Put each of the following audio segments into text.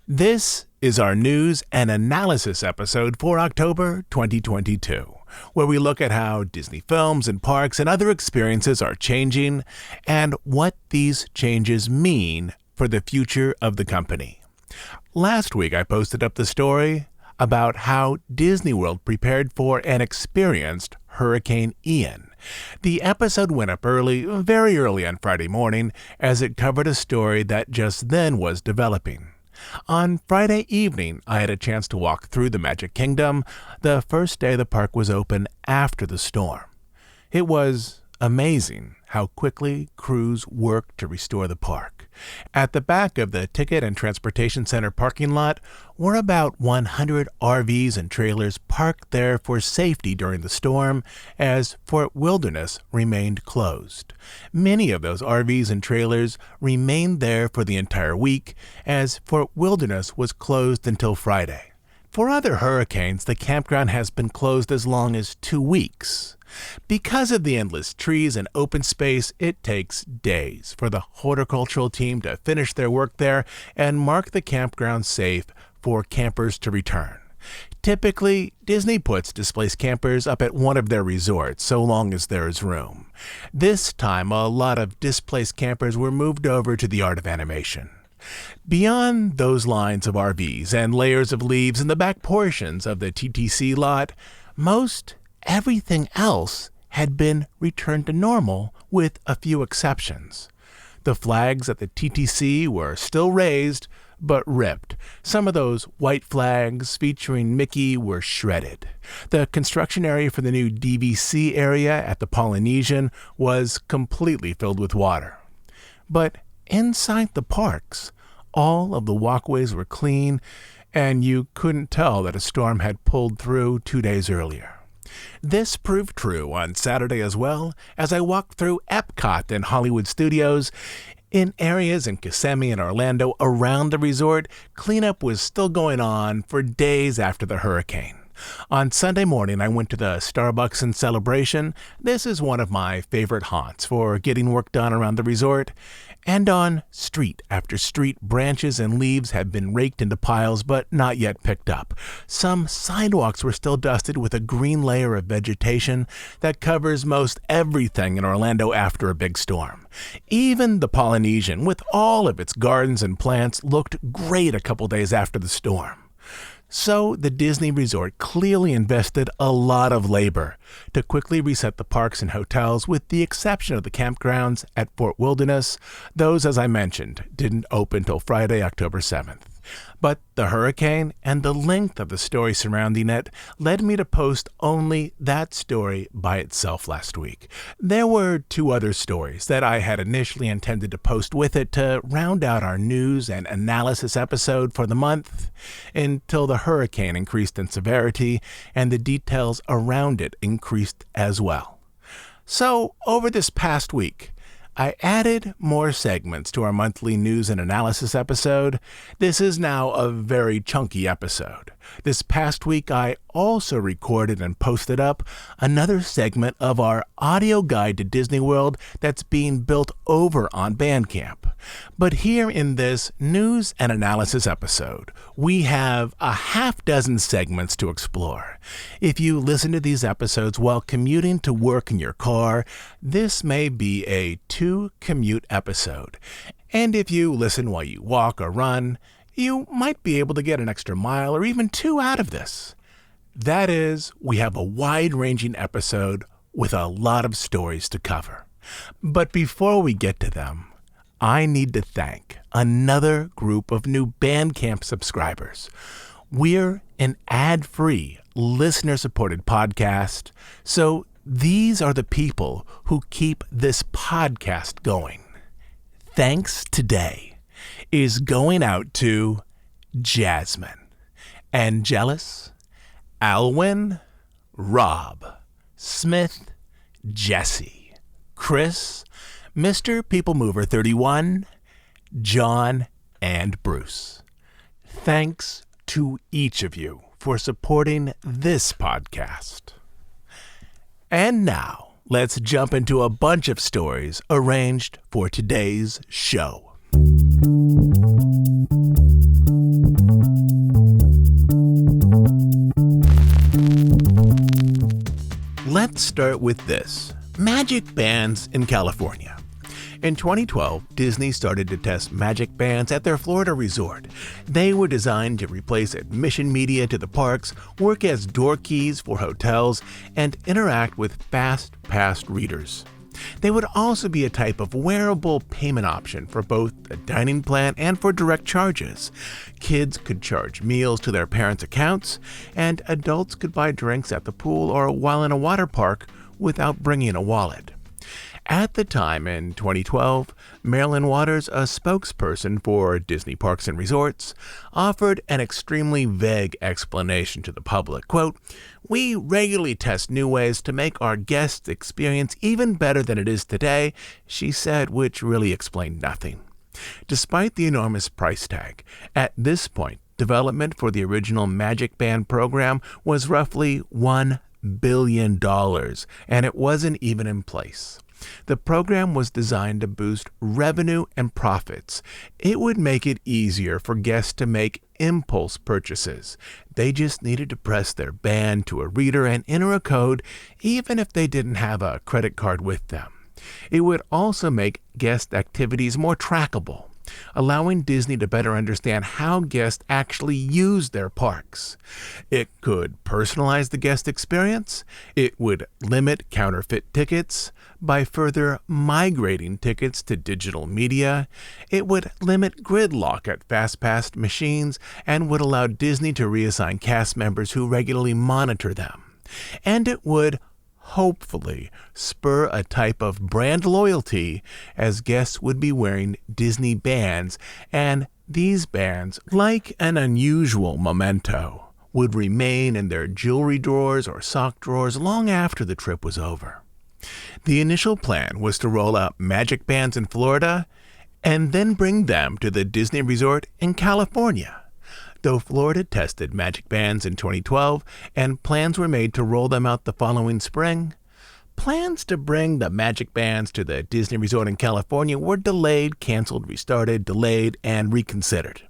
This is our news and analysis episode for October 2022, where we look at how Disney films and parks and other experiences are changing and what these changes mean for the future of the company. Last week, I posted up the story about how Disney World prepared for and experienced Hurricane Ian. The episode went up early, very early on Friday morning, as it covered a story that just then was developing. On Friday evening, I had a chance to walk through the Magic Kingdom, the first day the park was open after the storm. It was amazing how quickly crews worked to restore the park. At the back of the Ticket and Transportation Center parking lot were about 100 RVs and trailers parked there for safety during the storm, as Fort Wilderness remained closed. Many of those RVs and trailers remained there for the entire week, as Fort Wilderness was closed until Friday. For other hurricanes, the campground has been closed as long as 2 weeks. Because of the endless trees and open space, it takes days for the horticultural team to finish their work there and mark the campground safe for campers to return. Typically, Disney puts displaced campers up at one of their resorts so long as there is room. This time, a lot of displaced campers were moved over to the Art of Animation. Beyond those lines of RVs and layers of leaves in the back portions of the TTC lot, most everything else had been returned to normal with a few exceptions. The flags at the TTC were still raised, but ripped. Some of those white flags featuring Mickey were shredded. The construction area for the new DVC area at the Polynesian was completely filled with water. But inside the parks, all of the walkways were clean, and you couldn't tell that a storm had pulled through 2 days earlier. This proved true on Saturday as well, as I walked through Epcot and Hollywood Studios. In areas in Kissimmee and Orlando around the resort, cleanup was still going on for days after the hurricane. On Sunday morning, I went to the Starbucks in Celebration. This is one of my favorite haunts for getting work done around the resort. And on street after street, branches and leaves had been raked into piles but not yet picked up. Some sidewalks were still dusted with a green layer of vegetation that covers most everything in Orlando after a big storm. Even the Polynesian, with all of its gardens and plants, looked great a couple days after the storm. So the Disney Resort clearly invested a lot of labor to quickly reset the parks and hotels, with the exception of the campgrounds at Fort Wilderness. Those, as I mentioned, didn't open till Friday, October 7th. But the hurricane and the length of the story surrounding it led me to post only that story by itself last week. There were 2 other stories that I had initially intended to post with it to round out our news and analysis episode for the month, until the hurricane increased in severity and the details around it increased as well. So, over this past week, I added more segments to our monthly news and analysis episode. This is now a very chunky episode. This past week, I also recorded and posted up another segment of our audio guide to Disney World that's being built over on Bandcamp. But here in this news and analysis episode, we have a half dozen segments to explore. If you listen to these episodes while commuting to work in your car, this may be a 2-commute episode. And if you listen while you walk or run, you might be able to get an extra mile or even 2 out of this. That is, we have a wide-ranging episode with a lot of stories to cover. But before we get to them, I need to thank another group of new Bandcamp subscribers. We're an ad-free, listener-supported podcast, so these are the people who keep this podcast going. Thanks today is going out to Jasmine, Angelus, Alwyn, Rob, Smith, Jesse, Chris, Mr. People Mover 31, John, and Bruce. Thanks to each of you for supporting this podcast. And now, let's jump into a bunch of stories arranged for today's show. Let's start with this. Magic bands in California. In 2012, Disney started to test magic bands at their Florida resort. They were designed to replace admission media to the parks, work as door keys for hotels, and interact with fast pass readers. They would also be a type of wearable payment option for both a dining plan and for direct charges. Kids could charge meals to their parents' accounts, and adults could buy drinks at the pool or while in a water park without bringing a wallet. At the time, in 2012, Marilyn Waters, a spokesperson for Disney Parks and Resorts, offered an extremely vague explanation to the public. Quote, "We regularly test new ways to make our guest experience even better than it is today," she said, which really explained nothing. Despite the enormous price tag, at this point, development for the original Magic Band program was roughly $1 billion, and it wasn't even in place. The program was designed to boost revenue and profits. It would make it easier for guests to make impulse purchases. They just needed to press their band to a reader and enter a code, even if they didn't have a credit card with them. It would also make guest activities more trackable, allowing Disney to better understand how guests actually use their parks. It could personalize the guest experience. It would limit counterfeit tickets by further migrating tickets to digital media. It would limit gridlock at FastPass machines and would allow Disney to reassign cast members who regularly monitor them. And it would hopefully spur a type of brand loyalty, as guests would be wearing Disney bands, and these bands, like an unusual memento, would remain in their jewelry drawers or sock drawers long after the trip was over. The initial plan was to roll out magic bands in Florida and then bring them to the Disney resort in California. Though Florida tested magic bands in 2012 and plans were made to roll them out the following spring, plans to bring the magic bands to the Disney resort in California were delayed, canceled, restarted, delayed, and reconsidered.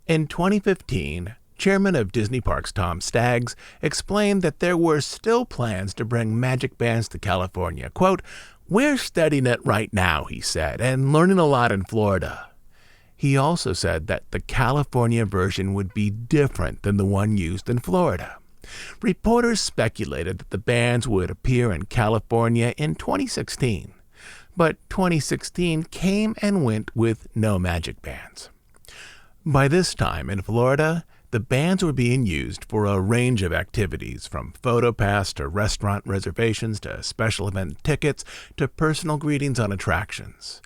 In 2015, Chairman of Disney Parks Tom Staggs explained that there were still plans to bring magic bands to California. Quote, "We're studying it right now," he said, "and learning a lot in Florida." He also said that the California version would be different than the one used in Florida. Reporters speculated that the bands would appear in California in 2016, but 2016 came and went with no magic bands. By this time in Florida, the bands were being used for a range of activities, from photo pass to restaurant reservations to special event tickets to personal greetings on attractions.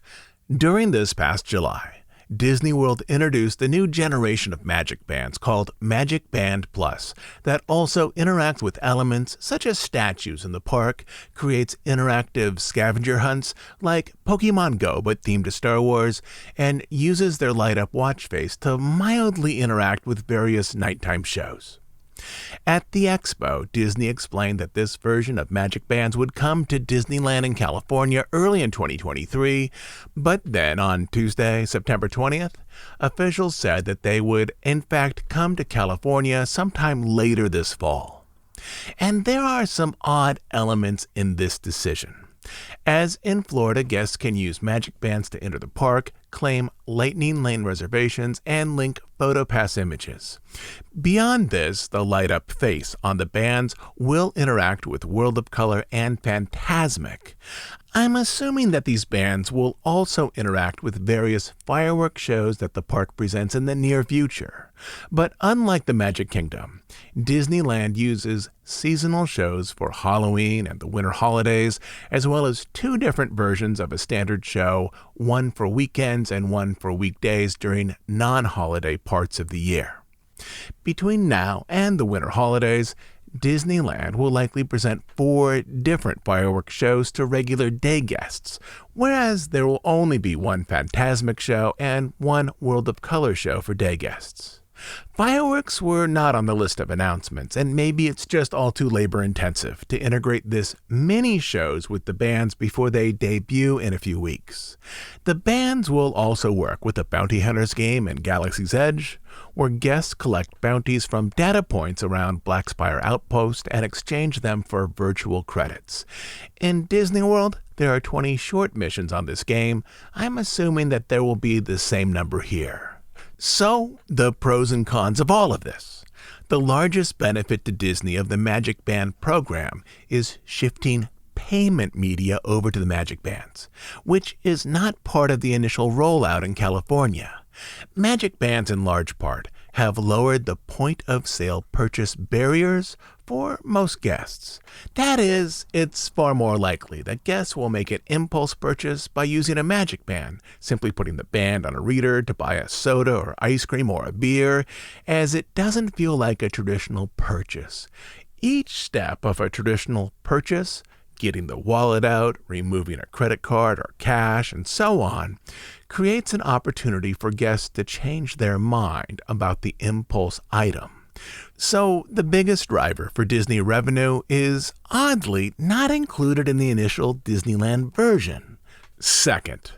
During this past July, Disney World introduced a new generation of magic bands called Magic Band Plus that also interacts with elements such as statues in the park, creates interactive scavenger hunts like Pokemon Go but themed to Star Wars, and uses their light-up watch face to mildly interact with various nighttime shows. At the expo, Disney explained that this version of Magic Bands would come to Disneyland in California early in 2023, but then on Tuesday, September 20th, officials said that they would in fact come to California sometime later this fall. And there are some odd elements in this decision. As in Florida, guests can use Magic Bands to enter the park, claim Lightning Lane reservations, and link PhotoPass images. Beyond this, the light-up face on the bands will interact with World of Color and Fantasmic. I'm assuming that these bands will also interact with various fireworks shows that the park presents in the near future. But unlike the Magic Kingdom, Disneyland uses seasonal shows for Halloween and the winter holidays, as well as two different versions of a standard show, one for weekends and one for weekdays during non-holiday parts of the year. Between now and the winter holidays, Disneyland will likely present 4 different fireworks shows to regular day guests, whereas there will only be one Fantasmic show and one World of Color show for day guests. Fireworks were not on the list of announcements, and maybe it's just all too labor-intensive to integrate this mini-shows with the bands before they debut in a few weeks. The bands will also work with the Bounty Hunters game in Galaxy's Edge, where guests collect bounties from data points around Blackspire Outpost and exchange them for virtual credits. In Disney World, there are 20 short missions on this game. I'm assuming that there will be the same number here. So, the pros and cons of all of this. The largest benefit to Disney of the Magic Band program is shifting payment media over to the Magic Bands, which is not part of the initial rollout in California. Magic Bands, in large part, have lowered the point-of-sale purchase barriers for most guests. That is, it's far more likely that guests will make an impulse purchase by using a Magic Band, simply putting the band on a reader to buy a soda or ice cream or a beer, as it doesn't feel like a traditional purchase. Each step of a traditional purchase, getting the wallet out, removing a credit card or cash, and so on, creates an opportunity for guests to change their mind about the impulse item. So the biggest driver for Disney revenue is, oddly, not included in the initial Disneyland version. Second,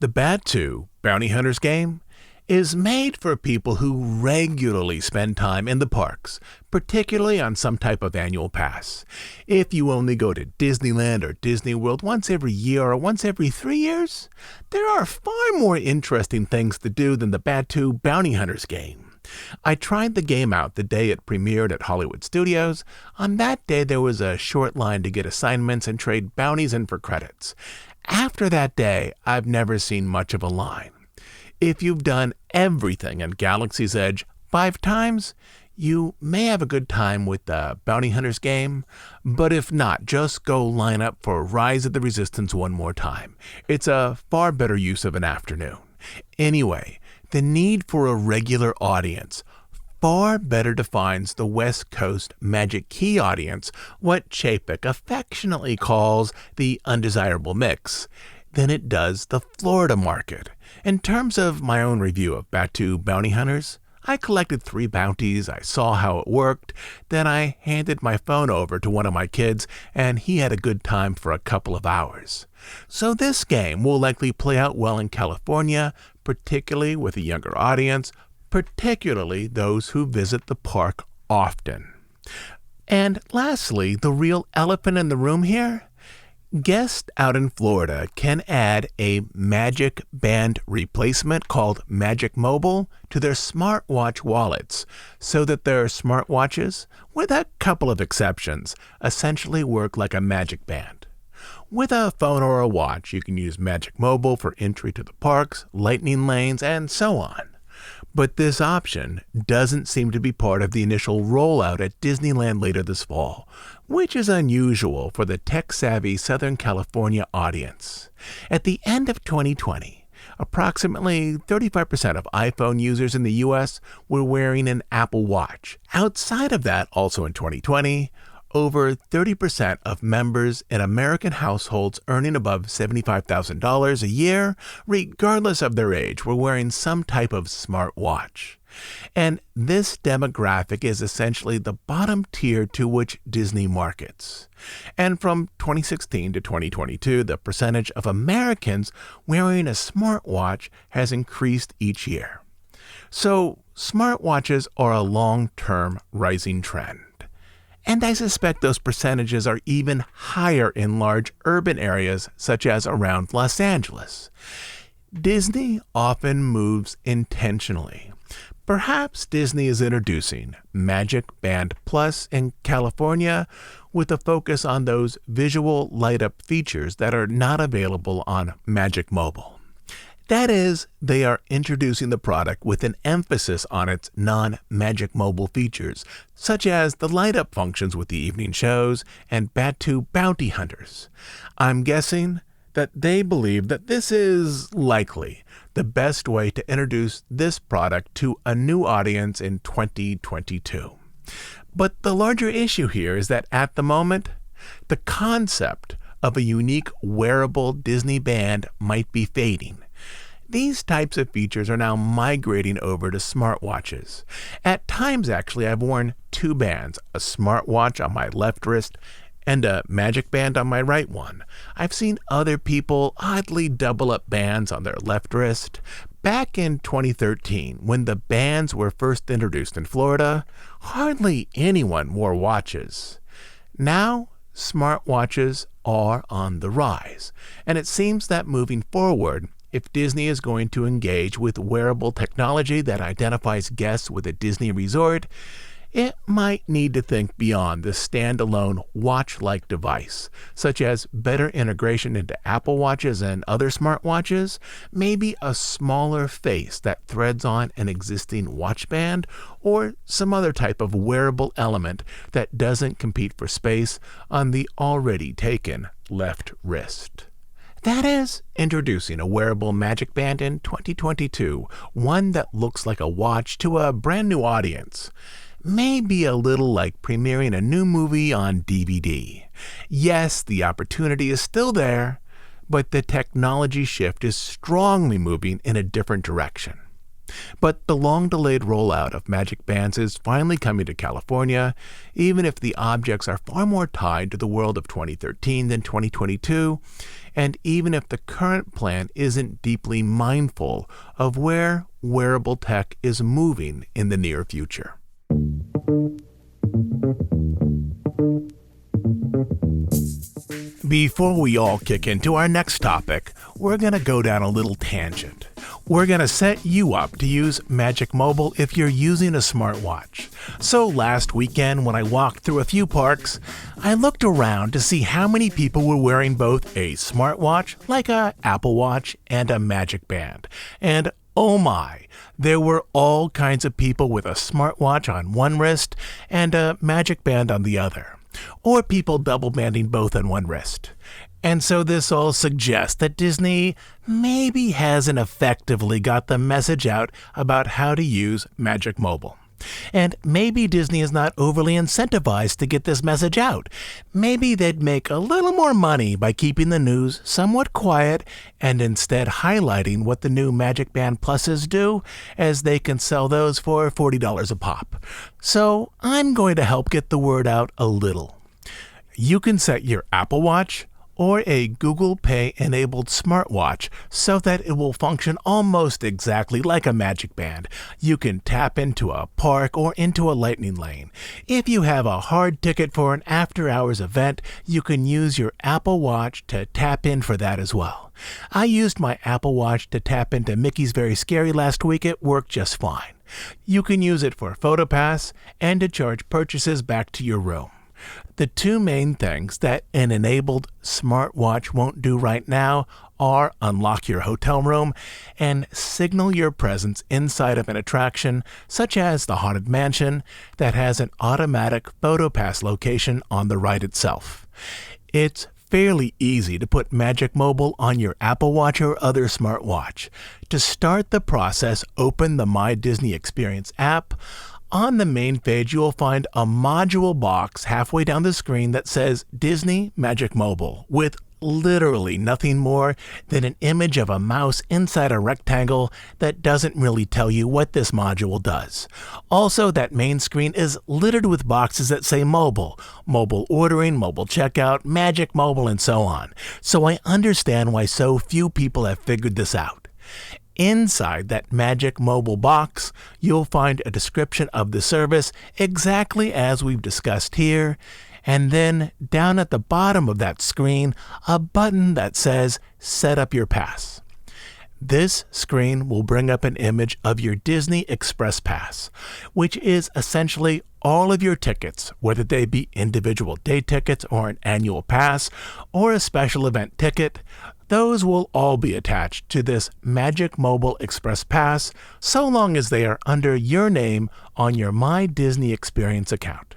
the Batuu Bounty Hunters game is made for people who regularly spend time in the parks, particularly on some type of annual pass. If you only go to Disneyland or Disney World once every year or once every 3 years, there are far more interesting things to do than the Batuu Bounty Hunters game. I tried the game out the day it premiered at Hollywood Studios. On that day, there was a short line to get assignments and trade bounties in for credits. After that day, I've never seen much of a line. If you've done everything in Galaxy's Edge 5 times, you may have a good time with the Bounty Hunters game, but if not, just go line up for Rise of the Resistance one more time. It's a far better use of an afternoon. Anyway, the need for a regular audience far better defines the West Coast Magic Key audience, what Chapek affectionately calls the undesirable mix, than it does the Florida market. In terms of my own review of Batuu Bounty Hunters, I collected 3 bounties, I saw how it worked, then I handed my phone over to one of my kids, and he had a good time for a couple of hours. So this game will likely play out well in California, particularly with a younger audience, particularly those who visit the park often. And lastly, the real elephant in the room here? Guests out in Florida can add a Magic Band replacement called Magic Mobile to their smartwatch wallets so that their smartwatches, with a couple of exceptions, essentially work like a Magic Band. With a phone or a watch, you can use Magic Mobile for entry to the parks, lightning lanes, and so on. But this option doesn't seem to be part of the initial rollout at Disneyland later this fall, which is unusual for the tech-savvy Southern California audience. At the end of 2020, approximately 35% of iPhone users in the U.S. were wearing an Apple Watch. Outside of that, also in 2020, over 30% of members in American households earning above $75,000 a year, regardless of their age, were wearing some type of smartwatch. And this demographic is essentially the bottom tier to which Disney markets. And from 2016 to 2022, the percentage of Americans wearing a smartwatch has increased each year. So smartwatches are a long-term rising trend. And I suspect those percentages are even higher in large urban areas such as around Los Angeles. Disney often moves intentionally. Perhaps Disney is introducing Magic Band Plus in California with a focus on those visual light-up features that are not available on Magic Mobile. That is, they are introducing the product with an emphasis on its non-Magic Mobile features, such as the light-up functions with the evening shows and Batuu Bounty Hunters. I'm guessing that they believe that this is likely the best way to introduce this product to a new audience in 2022. But the larger issue here is that at the moment, the concept of a unique wearable Disney band might be fading. These types of features are now migrating over to smartwatches. At times, actually, I've worn two bands, a smartwatch on my left wrist and a magic band on my right one. I've seen other people oddly double up bands on their left wrist. Back in 2013, when the bands were first introduced in Florida, hardly anyone wore watches. Now, smartwatches are on the rise, and it seems that moving forward, if Disney is going to engage with wearable technology that identifies guests with a Disney resort, it might need to think beyond the standalone watch-like device, such as better integration into Apple Watches and other smartwatches, maybe a smaller face that threads on an existing watch band, or some other type of wearable element that doesn't compete for space on the already taken left wrist. That is, introducing a wearable magic band in 2022, one that looks like a watch to a brand new audience. May be a little like premiering a new movie on DVD. Yes, the opportunity is still there, but the technology shift is strongly moving in a different direction. But the long-delayed rollout of magic bands is finally coming to California, even if the objects are far more tied to the world of 2013 than 2022, and even if the current plan isn't deeply mindful of where wearable tech is moving in the near future. Before we all kick into our next topic, we're going to go down a little tangent. We're going to set you up to use Magic Mobile if you're using a smartwatch. So last weekend, when I walked through a few parks, I looked around to see how many people were wearing both a smartwatch, like a Apple Watch, and a Magic Band. And oh my, there were all kinds of people with a smartwatch on one wrist and a Magic Band on the other, or people double banding both on one wrist. And so this all suggests that Disney maybe hasn't effectively got the message out about how to use Magic Mobile. And maybe Disney is not overly incentivized to get this message out. Maybe they'd make a little more money by keeping the news somewhat quiet and instead highlighting what the new Magic Band Pluses do, as they can sell those for $40 a pop. So I'm going to help get the word out a little. You can set your Apple Watch or a Google Pay-enabled smartwatch so that it will function almost exactly like a Magic Band. You can tap into a park or into a lightning lane. If you have a hard ticket for an after-hours event, you can use your Apple Watch to tap in for that as well. I used my Apple Watch to tap into Mickey's Very Scary last week. It worked just fine. You can use it for PhotoPass and to charge purchases back to your room. The two main things that an enabled smartwatch won't do right now are unlock your hotel room and signal your presence inside of an attraction, such as the Haunted Mansion, that has an automatic PhotoPass location on the ride itself. It's fairly easy to put Magic Mobile on your Apple Watch or other smartwatch. To start the process, open the My Disney Experience app. On the main page, you will find a module box halfway down the screen that says Disney Magic Mobile, with literally nothing more than an image of a mouse inside a rectangle that doesn't really tell you what this module does. Also, that main screen is littered with boxes that say mobile ordering, mobile checkout, Magic Mobile, and so on. So I understand why so few people have figured this out. Inside that Magic Mobile box, you'll find a description of the service exactly as we've discussed here, and then down at the bottom of that screen, a button that says Set Up Your Pass. This screen will bring up an image of your Disney Express Pass, which is essentially all of your tickets, whether they be individual day tickets or an annual pass or a special event ticket. Those will all be attached to this Magic Mobile Express Pass so long as they are under your name on your My Disney Experience account.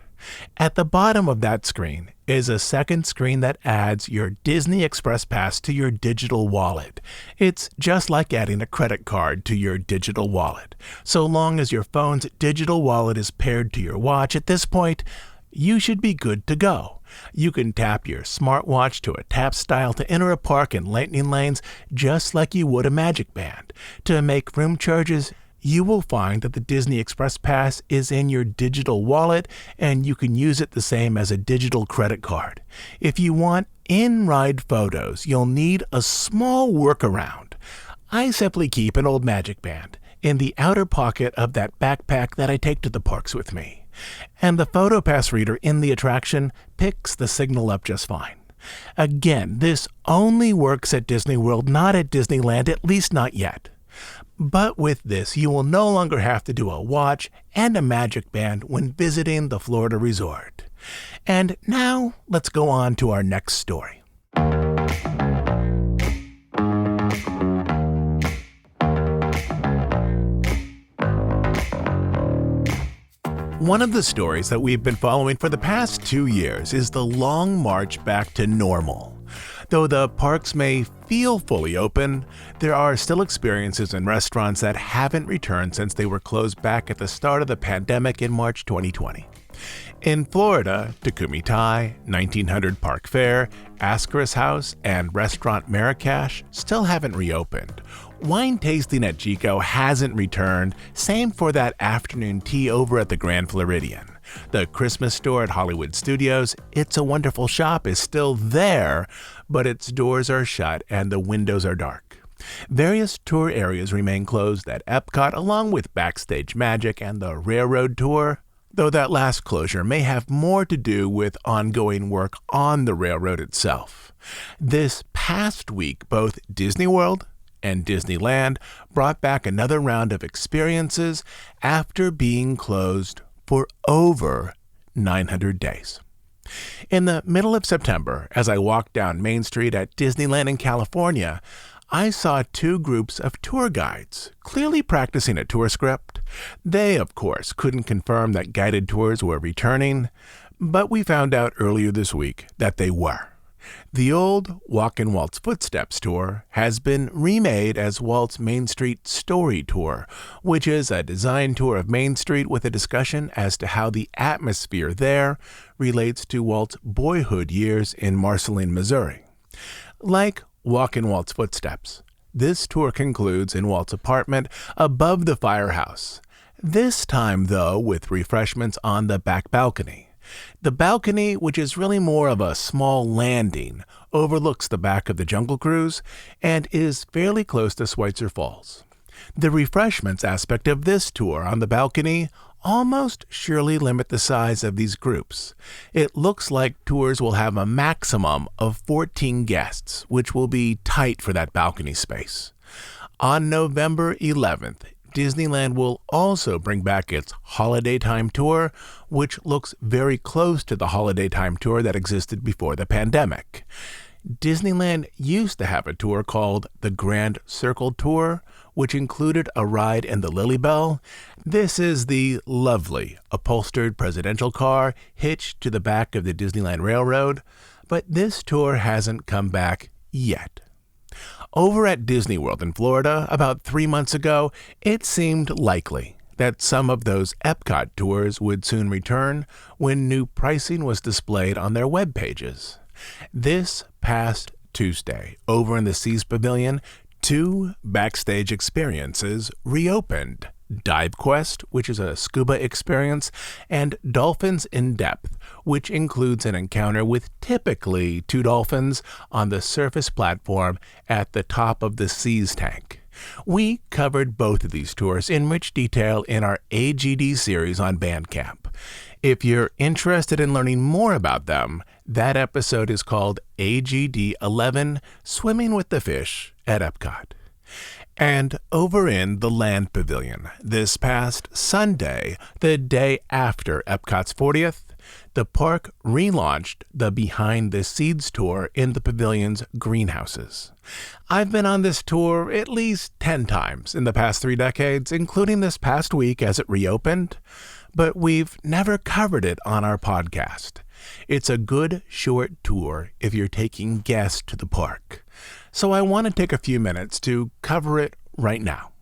At the bottom of that screen is a second screen that adds your Disney Express Pass to your digital wallet. It's just like adding a credit card to your digital wallet. So long as your phone's digital wallet is paired to your watch at this point, you should be good to go. You can tap your smartwatch to a tap style to enter a park in lightning lanes just like you would a Magic Band. To make room charges, you will find that the Disney Express Pass is in your digital wallet, and you can use it the same as a digital credit card. If you want in-ride photos, you'll need a small workaround. I simply keep an old Magic Band in the outer pocket of that backpack that I take to the parks with me. And the PhotoPass reader in the attraction picks the signal up just fine. Again, this only works at Disney World, not at Disneyland, at least not yet. But with this, you will no longer have to do a watch and a Magic Band when visiting the Florida resort. And now, let's go on to our next story. One of the stories that we've been following for the past 2 years is the long march back to normal. Though the parks may feel fully open, there are still experiences and restaurants that haven't returned since they were closed back at the start of the pandemic in March 2020. In Florida, Takumi Thai, 1900 Park Fair, Ascaris House, and Restaurant Marrakesh still haven't reopened. Wine tasting at Chico hasn't returned, same for that afternoon tea over at the Grand Floridian. The Christmas store at Hollywood Studios, It's a Wonderful Shop, is still there, but its doors are shut and the windows are dark. Various tour areas remain closed at Epcot, along with Backstage Magic and the Railroad Tour, though that last closure may have more to do with ongoing work on the railroad itself. This past week, both Disney World and Disneyland brought back another round of experiences after being closed for over 900 days. In the middle of September, as I walked down Main Street at Disneyland in California, I saw two groups of tour guides, clearly practicing a tour script. They, of course, couldn't confirm that guided tours were returning, but we found out earlier this week that they were. The old Walk in Walt's Footsteps tour has been remade as Walt's Main Street Story Tour, which is a design tour of Main Street with a discussion as to how the atmosphere there relates to Walt's boyhood years in Marceline, Missouri. Like Walk in Walt's Footsteps, this tour concludes in Walt's apartment above the firehouse, this time, though, with refreshments on the back balcony. The balcony, which is really more of a small landing, overlooks the back of the Jungle Cruise and is fairly close to Schweitzer Falls. The refreshments aspect of this tour on the balcony almost surely limit the size of these groups. It looks like tours will have a maximum of 14 guests, which will be tight for that balcony space. On November 11th, Disneyland will also bring back its Holiday Time Tour, which looks very close to the Holiday Time Tour that existed before the pandemic. Disneyland used to have a tour called the Grand Circle Tour, which included a ride in the Lily Bell. This is the lovely upholstered presidential car hitched to the back of the Disneyland Railroad, but this tour hasn't come back yet. Over at Disney World in Florida, about 3 months ago, it seemed likely that some of those Epcot tours would soon return when new pricing was displayed on their web pages. This past Tuesday, over in the Seas Pavilion, 2 backstage experiences reopened. Dive Quest, which is a scuba experience, and Dolphins in Depth, which includes an encounter with typically 2 dolphins on the surface platform at the top of the Seas tank. We covered both of these tours in rich detail in our AGD series on Bandcamp. If you're interested in learning more about them, that episode is called AGD 11, Swimming with the Fish at Epcot. And over in the Land Pavilion, this past Sunday, the day after Epcot's 40th, the park relaunched the Behind the Seeds tour in the pavilion's greenhouses. I've been on this tour at least 10 times in the past 3 decades, including this past week as it reopened, but we've never covered it on our podcast. It's a good short tour if you're taking guests to the park. So I want to take a few minutes to cover it right now.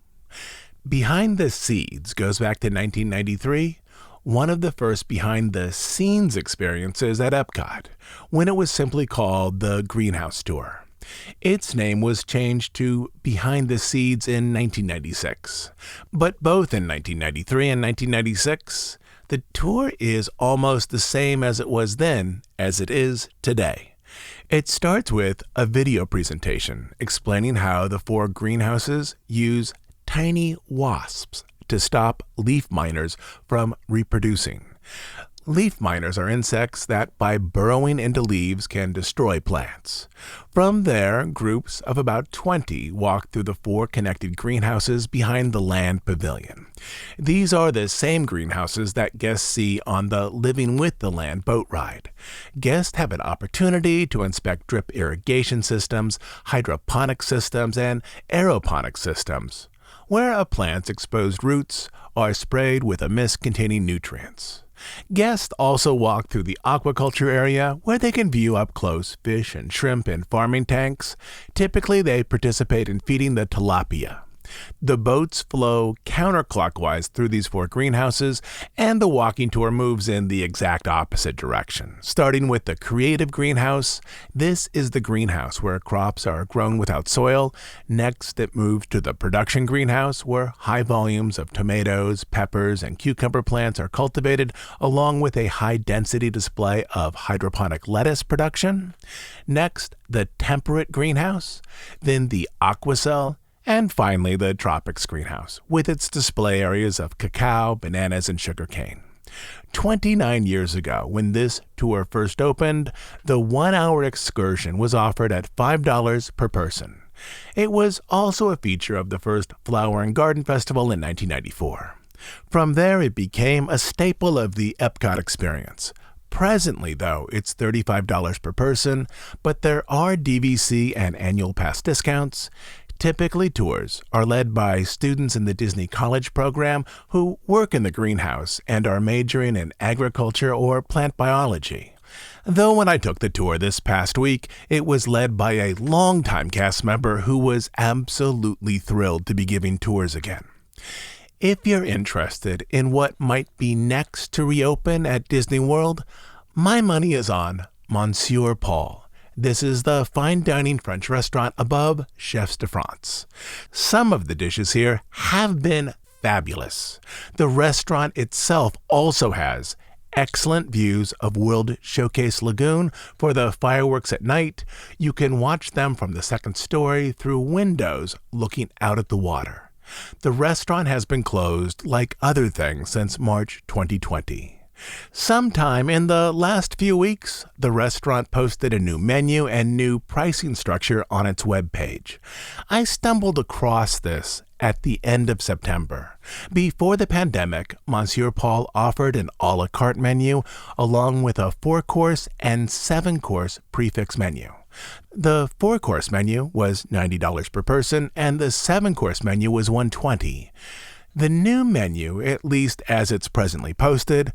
Behind the Seeds goes back to 1993, one of the first behind-the-scenes experiences at Epcot, when it was simply called the Greenhouse Tour. Its name was changed to Behind the Seeds in 1996. But both in 1993 and 1996, the tour is almost the same as it was then as it is today. It starts with a video presentation explaining how the 4 greenhouses use tiny wasps to stop leaf miners from reproducing. Leaf miners are insects that, by burrowing into leaves, can destroy plants. From there, groups of about 20 walk through the 4 connected greenhouses behind the land pavilion. These are the same greenhouses that guests see on the Living with the Land boat ride. Guests have an opportunity to inspect drip irrigation systems, hydroponic systems, and aeroponic systems, where a plant's exposed roots are sprayed with a mist containing nutrients. Guests also walk through the aquaculture area, where they can view up close fish and shrimp in farming tanks. Typically, they participate in feeding the tilapia. The boats flow counterclockwise through these 4 greenhouses, and the walking tour moves in the exact opposite direction. Starting with the creative greenhouse, this is the greenhouse where crops are grown without soil. Next, it moves to the production greenhouse, where high volumes of tomatoes, peppers, and cucumber plants are cultivated, along with a high-density display of hydroponic lettuce production. Next, the temperate greenhouse, then the aqua cell, and finally, the tropics greenhouse, with its display areas of cacao, bananas, and sugarcane. 29 years ago, when this tour first opened, the 1-hour excursion was offered at $5 per person. It was also a feature of the first Flower and Garden Festival in 1994. From there, it became a staple of the Epcot experience. Presently, though, it's $35 per person, but there are DVC and annual pass discounts. Typically, tours are led by students in the Disney College program who work in the greenhouse and are majoring in agriculture or plant biology. Though when I took the tour this past week, it was led by a longtime cast member who was absolutely thrilled to be giving tours again. If you're interested in what might be next to reopen at Disney World, my money is on Monsieur Paul. This is the fine dining French restaurant above Chefs de France. Some of the dishes here have been fabulous. The restaurant itself also has excellent views of World Showcase Lagoon for the fireworks at night. You can watch them from the second story through windows looking out at the water. The restaurant has been closed, like other things, since March 2020. Sometime in the last few weeks, the restaurant posted a new menu and new pricing structure on its webpage. I stumbled across this at the end of September. Before the pandemic, Monsieur Paul offered an a la carte menu along with a 4-course and 7-course prefix menu. The 4-course menu was $90 per person, and the 7-course menu was $120. The new menu, at least as it's presently posted,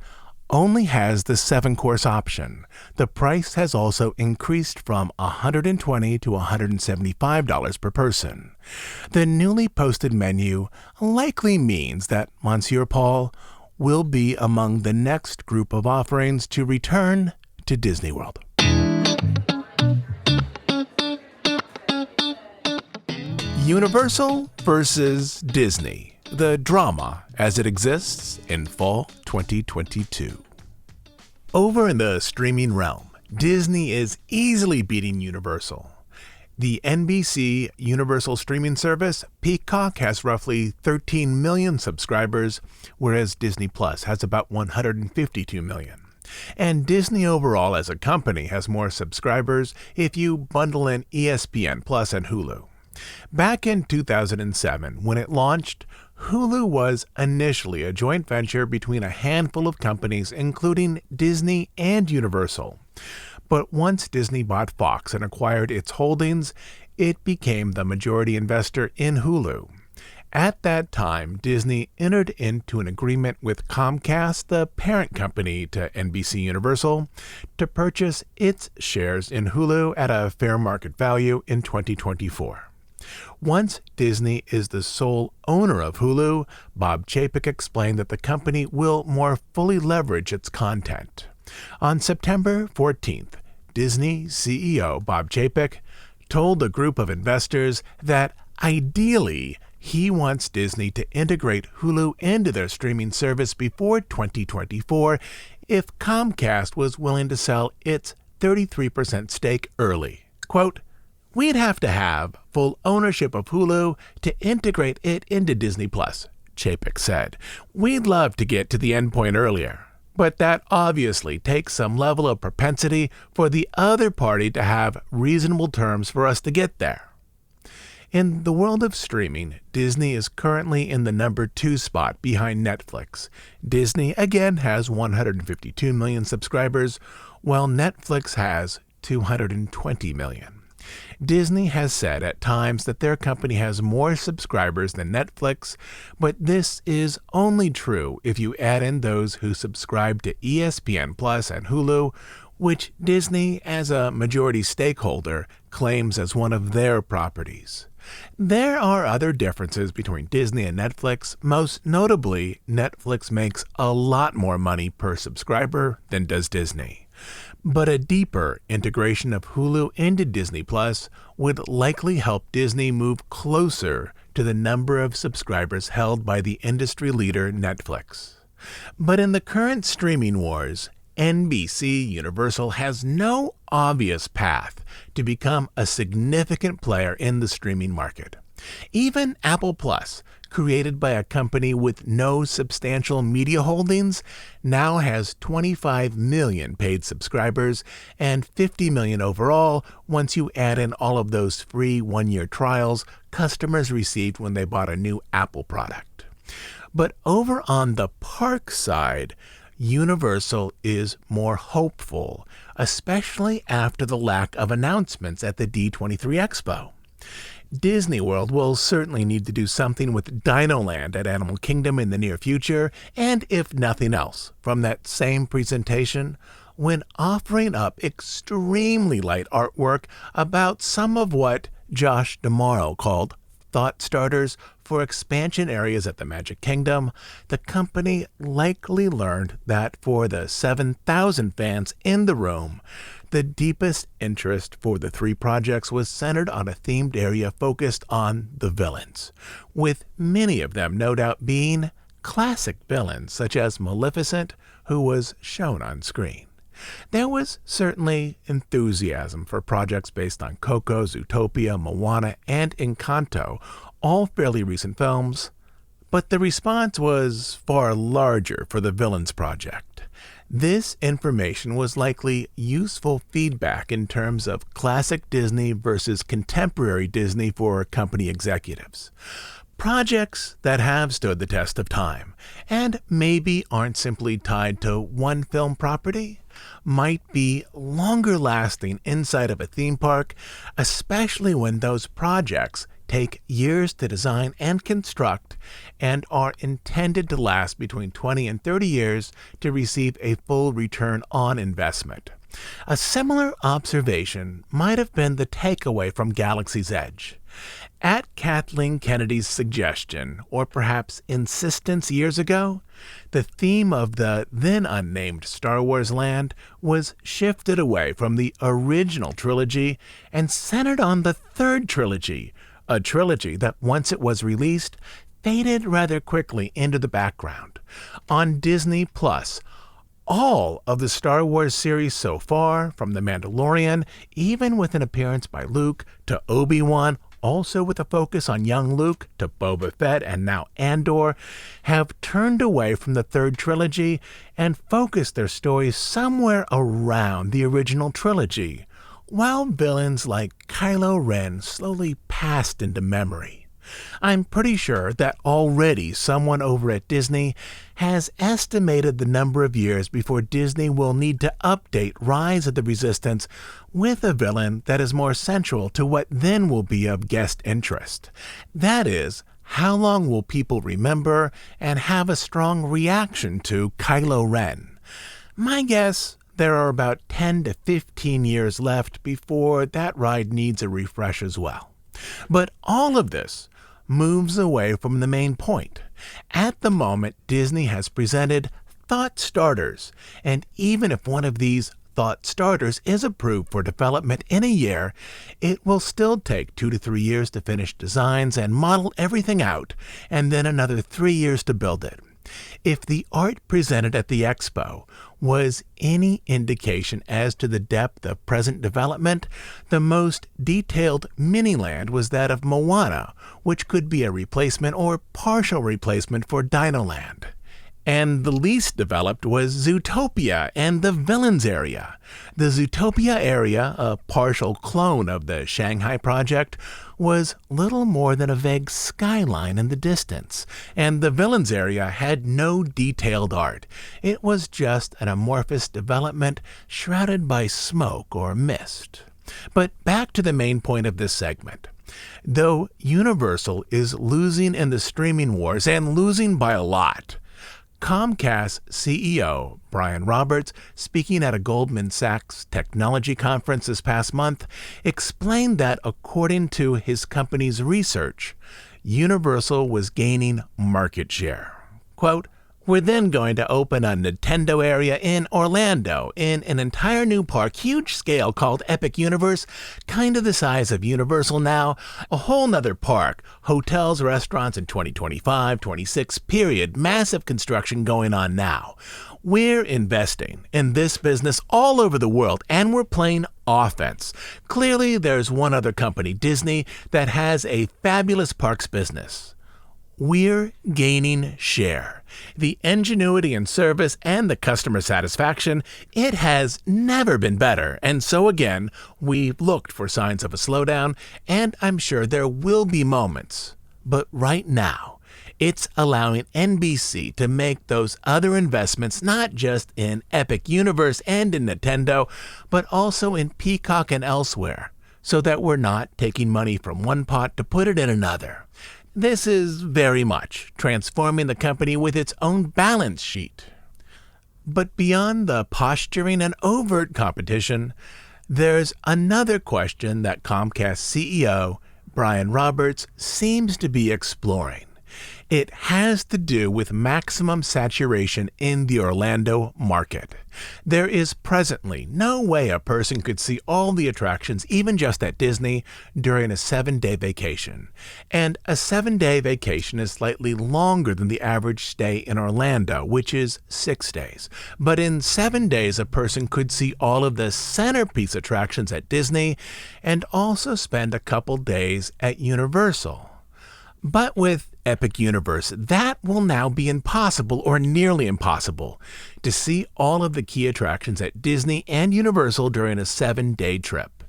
only has the 7-course option. The price has also increased from $120 to $175 per person. The newly posted menu likely means that Monsieur Paul will be among the next group of offerings to return to Disney World. Universal versus Disney. The drama as it exists in fall 2022. Over in the streaming realm, Disney is easily beating Universal. The NBC Universal streaming service, Peacock, has roughly 13 million subscribers, whereas Disney Plus has about 152 million. And Disney overall as a company has more subscribers if you bundle in ESPN Plus and Hulu. Back in 2007, when it launched, Hulu was initially a joint venture between a handful of companies, including Disney and Universal. But once Disney bought Fox and acquired its holdings, it became the majority investor in Hulu. At that time, Disney entered into an agreement with Comcast, the parent company to NBC Universal, to purchase its shares in Hulu at a fair market value in 2024. Once Disney is the sole owner of Hulu, Bob Chapek explained that the company will more fully leverage its content. On September 14th, Disney CEO Bob Chapek told a group of investors that ideally he wants Disney to integrate Hulu into their streaming service before 2024 if Comcast was willing to sell its 33% stake early. Quote, "We'd have to have full ownership of Hulu to integrate it into Disney+, Chapek said. We'd love to get to the endpoint earlier, but that obviously takes some level of propensity for the other party to have reasonable terms for us to get there." In the world of streaming, Disney is currently in the number 2 spot behind Netflix. Disney again has 152 million subscribers, while Netflix has 220 million. Disney has said at times that their company has more subscribers than Netflix, but this is only true if you add in those who subscribe to ESPN Plus and Hulu, which Disney, as a majority stakeholder, claims as one of their properties. There are other differences between Disney and Netflix. Most notably, Netflix makes a lot more money per subscriber than does Disney. But a deeper integration of Hulu into Disney Plus would likely help Disney move closer to the number of subscribers held by the industry leader Netflix. But in the current streaming wars, NBC Universal has no obvious path to become a significant player in the streaming market. Even Apple Plus, created by a company with no substantial media holdings, now has 25 million paid subscribers and 50 million overall once you add in all of those free one-year trials customers received when they bought a new Apple product. But over on the park side, Universal is more hopeful, especially after the lack of announcements at the D23 Expo. Disney World will certainly need to do something with Dinoland at Animal Kingdom in the near future, and if nothing else, from that same presentation, when offering up extremely light artwork about some of what Josh D'Amaro called thought starters for expansion areas at the Magic Kingdom, the company likely learned that for the 7,000 fans in the room, the deepest interest for the 3 projects was centered on a themed area focused on the villains, with many of them no doubt being classic villains such as Maleficent, who was shown on screen. There was certainly enthusiasm for projects based on Coco, Zootopia, Moana, and Encanto, all fairly recent films, but the response was far larger for the Villains project. This information was likely useful feedback in terms of classic Disney versus contemporary Disney for company executives. Projects that have stood the test of time and maybe aren't simply tied to one film property might be longer lasting inside of a theme park, especially when those projects take years to design and construct and are intended to last between 20 and 30 years to receive a full return on investment. A similar observation might have been the takeaway from Galaxy's Edge. At Kathleen Kennedy's suggestion, or perhaps insistence years ago, the theme of the then unnamed Star Wars land was shifted away from the original trilogy and centered on the third trilogy, a trilogy that once it was released, faded rather quickly into the background. On Disney Plus, all of the Star Wars series so far, from The Mandalorian, even with an appearance by Luke, to Obi-Wan, also with a focus on young Luke, to Boba Fett and now Andor, have turned away from the third trilogy and focused their stories somewhere around the original trilogy, while villains like Kylo Ren slowly passed into memory. I'm pretty sure that already someone over at Disney has estimated the number of years before Disney will need to update Rise of the Resistance with a villain that is more central to what then will be of guest interest. That is, how long will people remember and have a strong reaction to Kylo Ren? My guess, there are about 10 to 15 years left before that ride needs a refresh as well. But all of this moves away from the main point. At the moment, Disney has presented thought starters, and even if one of these thought starters is approved for development in a year, it will still take 2 to 3 years to finish designs and model everything out, and then another 3 years to build it. If the art presented at the expo was any indication as to the depth of present development, the most detailed Miniland was that of Moana, which could be a replacement or partial replacement for Dinoland. And the least developed was Zootopia and the Villains area. The Zootopia area, a partial clone of the Shanghai project, was little more than a vague skyline in the distance, and the Villains area had no detailed art. It was just an amorphous development shrouded by smoke or mist. But back to the main point of this segment. Though Universal is losing in the streaming wars, and losing by a lot, Comcast CEO Brian Roberts, speaking at a Goldman Sachs technology conference this past month, explained that according to his company's research, Universal was gaining market share. Quote, "We're then going to open a Nintendo area in Orlando in an entire new park, huge scale, called Epic Universe, kind of the size of Universal now, a whole nother park, hotels, restaurants in 2025, 26, period, massive construction going on now. We're investing in this business all over the world, and we're playing offense. Clearly, there's one other company, Disney, that has a fabulous parks business. We're gaining share. The ingenuity and service and the customer satisfaction, it has never been better. And so again, we've looked for signs of a slowdown, and I'm sure there will be moments. But right now, it's allowing NBC to make those other investments not just in Epic Universe and in Nintendo, but also in Peacock and elsewhere, so that we're not taking money from one pot to put it in another. This is very much transforming the company with its own balance sheet. But beyond the posturing and overt competition, there's another question that Comcast CEO Brian Roberts seems to be exploring. It has to do with maximum saturation in the Orlando market. There is presently no way a person could see all the attractions, even just at Disney, during a 7-day vacation. And a 7-day vacation is slightly longer than the average stay in Orlando, which is 6 days. But in 7 days, a person could see all of the centerpiece attractions at Disney and also spend a couple days at Universal. But with Epic Universe, that will now be impossible, or nearly impossible, to see all of the key attractions at Disney and Universal during a 7-day trip.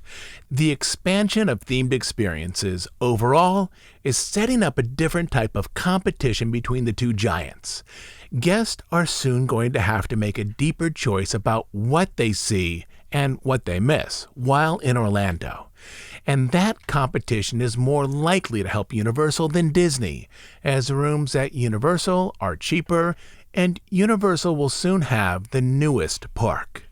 The expansion of themed experiences overall is setting up a different type of competition between the two giants. Guests are soon going to have to make a deeper choice about what they see and what they miss while in Orlando. And that competition is more likely to help Universal than Disney, as rooms at Universal are cheaper, and Universal will soon have the newest park.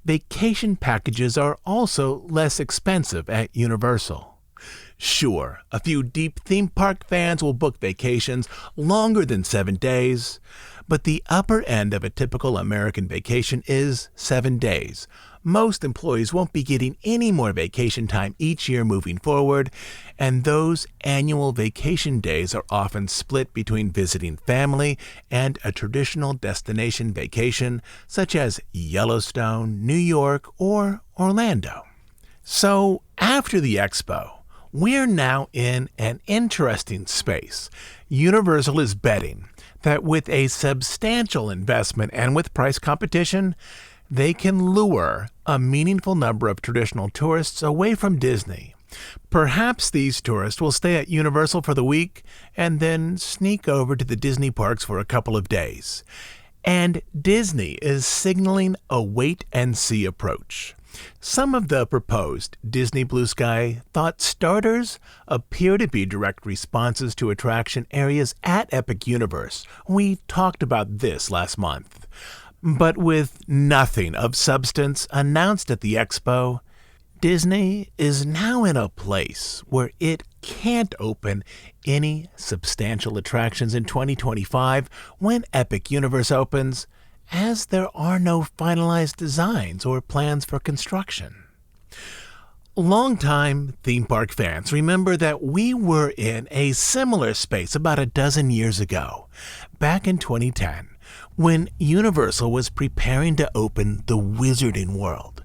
Vacation packages are also less expensive at Universal. Sure, a few deep theme park fans will book vacations longer than 7 days, but the upper end of a typical American vacation is 7 days. Most employees won't be getting any more vacation time each year moving forward, and those annual vacation days are often split between visiting family and a traditional destination vacation, such as Yellowstone, New York, or Orlando. So, after the expo, we're now in an interesting space. Universal is betting that with a substantial investment and with price competition, they can lure a meaningful number of traditional tourists away from Disney. Perhaps these tourists will stay at Universal for the week and then sneak over to the Disney parks for a couple of days. And Disney is signaling a wait-and-see approach. Some of the proposed Disney Blue Sky thought starters appear to be direct responses to attraction areas at Epic Universe. We talked about this last month. But with nothing of substance announced at the expo, Disney is now in a place where it can't open any substantial attractions in 2025 when Epic Universe opens, as there are no finalized designs or plans for construction. Longtime theme park fans remember that we were in a similar space about a dozen years ago, back in 2010, when Universal was preparing to open the Wizarding World.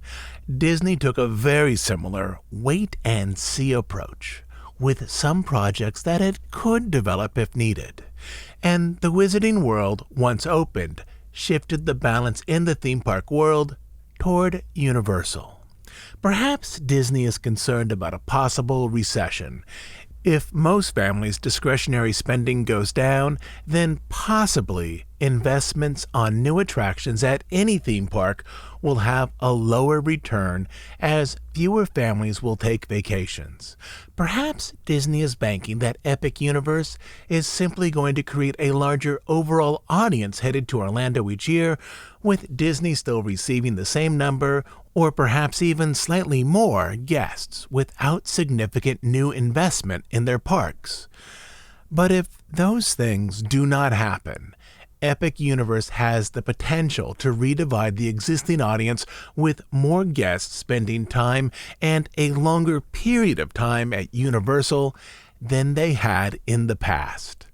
Disney took a very similar wait-and-see approach, with some projects that it could develop if needed. And the Wizarding World, once opened, shifted the balance in the theme park world toward Universal. Perhaps Disney is concerned about a possible recession. If most families' discretionary spending goes down, then possibly investments on new attractions at any theme park will have a lower return as fewer families will take vacations. Perhaps Disney is banking that Epic Universe is simply going to create a larger overall audience headed to Orlando each year, with Disney still receiving the same number or perhaps even slightly more guests without significant new investment in their parks. But if those things do not happen, Epic Universe has the potential to redivide the existing audience with more guests spending time and a longer period of time at Universal than they had in the past.